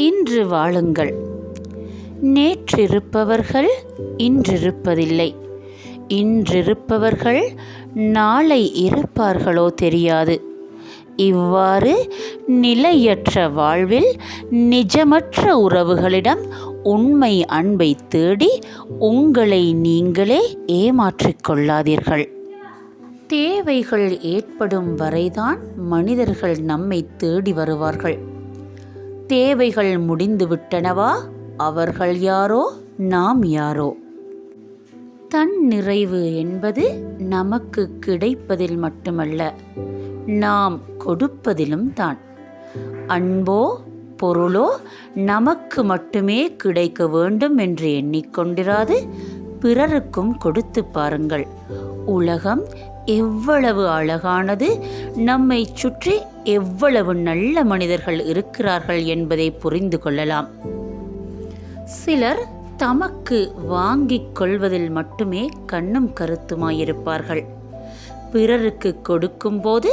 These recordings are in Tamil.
இன்று வாழுங்கள். நேற்றிருப்பவர்கள் இன்றிருப்பதில்லை. இன்றிருப்பவர்கள் நாளை இருப்பார்களோ தெரியாது. இவ்வாறு நிலையற்ற வாழ்வில் நிஜமற்ற உறவுகளிடம் உண்மை அன்பை தேடி உங்களை நீங்களே ஏமாற்றிக் கொள்ளாதீர்கள். தேவைகள் ஏற்படும் வரைதான் மனிதர்கள் நம்மை தேடி வருவார்கள். தேவைகள் முடிந்துவிட்டனவா? அவர்கள் யாரோ, நாம் யாரோ. தன்னிறைவு என்பது நமக்கு கிடைப்பதில் மட்டுமல்ல, நாம் கொடுப்பதிலும் தான். அன்போ பொருளோ நமக்கு மட்டுமே கிடைக்க வேண்டும் என்று எண்ணிக்கொண்டிராது பிறருக்கும் கொடுத்து பாருங்கள். உலகம் எவ்வளவு அழகானது, நம்மை சுற்றி எவ்வளவு நல்ல மனிதர்கள் இருக்கிறார்கள் என்பதை புரிந்து கொள்ளலாம். சிலர் தமக்கு வாங்கிக் கொள்வதில் மட்டுமே கண்ணும் கருத்துமாயிருப்பார்கள். பிறருக்கு கொடுக்கும்போது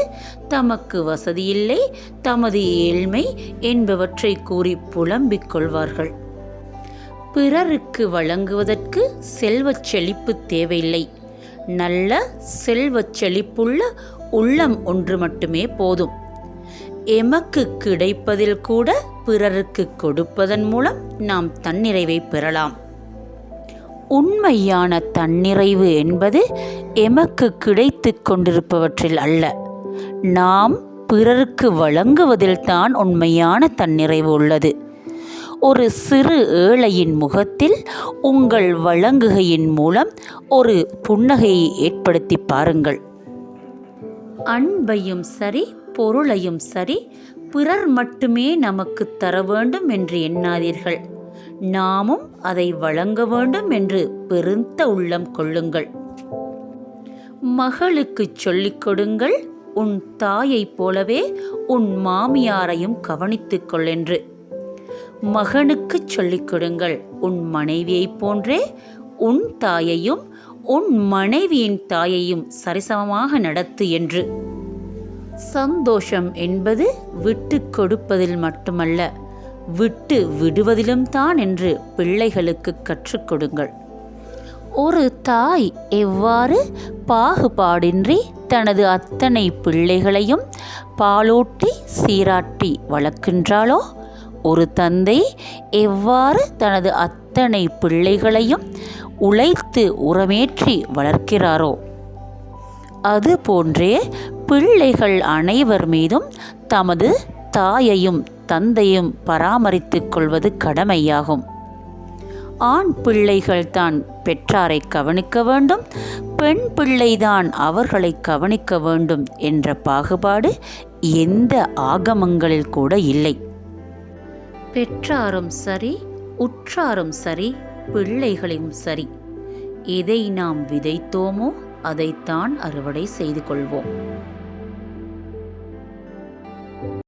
தமக்கு வசதியில்லை, தமது ஏழ்மை என்பவற்றை கூறி புலம்பிக் கொள்வார்கள். பிறருக்கு வழங்குவதற்கு செல்வச் செழிப்பு தேவையில்லை. நல்ல செல்வச் செழிப்புள்ள உள்ளம் ஒன்று மட்டுமே போதும். எமக்கு கிடைப்பதில் கூட பிறருக்கு கொடுப்பதன் மூலம் நாம் தன்னிறைவை பெறலாம். உண்மையான தன்னிறைவு என்பது எமக்கு கிடைத்து கொண்டிருப்பவற்றில் அல்ல, நாம் பிறருக்கு வழங்குவதில் தான் உண்மையான தன்னிறைவு உள்ளது. ஒரு சிறு ஏழையின் முகத்தில் உங்கள் வழங்குகையின் மூலம் ஒரு புன்னகையை ஏற்படுத்தி பாருங்கள். அன்பையும் சரி, பொருளையும் சரி, பிறர் மட்டுமே நமக்கு தர வேண்டும் என்று எண்ணாதீர்கள். நாமும் அதை வழங்க வேண்டும் என்று பெருத்த உள்ளம் கொள்ளுங்கள். மகளுக்கு சொல்லிக் கொடுங்கள், உன் தாயைப் போலவே உன் மாமியாரையும் கவனித்துக் கொள் என்று. மகனுக்கு சொல்லிக் கொடுங்கள், உன் மனைவியைப் போன்றே உன் தாயையும் உன் மனைவியின் தாயையும் சரிசமமாக நடத்து என்று. சந்தோஷம் என்பது விட்டு கொடுப்பதில் மட்டுமல்ல, விட்டு விடுவதிலும் தான் என்று பிள்ளைகளுக்கு கற்றுக் கொடுங்கள். ஒரு தாய் எவ்வாறு பாகுபாடின்றி தனது அத்தனை பிள்ளைகளையும் பாலூட்டி சீராட்டி வளர்க்கின்றாளோ, ஒரு தந்தை எவ்வாறு தனது அத்தனை பிள்ளைகளையும் உழைத்து உரமேற்றி வளர்க்கிறாரோ, அதுபோன்றே பிள்ளைகள் அனைவர் மீதும் தமது தாயையும் தந்தையும் பராமரித்துக் கொள்வது கடமையாகும். ஆண் பிள்ளைகள் தான் பெற்றாரை கவனிக்க வேண்டும், பெண் பிள்ளைதான் அவர்களை கவனிக்க வேண்டும் என்ற பாகுபாடு எந்த ஆகமங்களில் கூட இல்லை. பெற்றாரும் சரி, உற்றாரும் சரி, பிள்ளைகளும் சரி, எதை நாம் விதைத்தோமோ அதைத்தான் அறுவடை செய்து கொள்வோம்.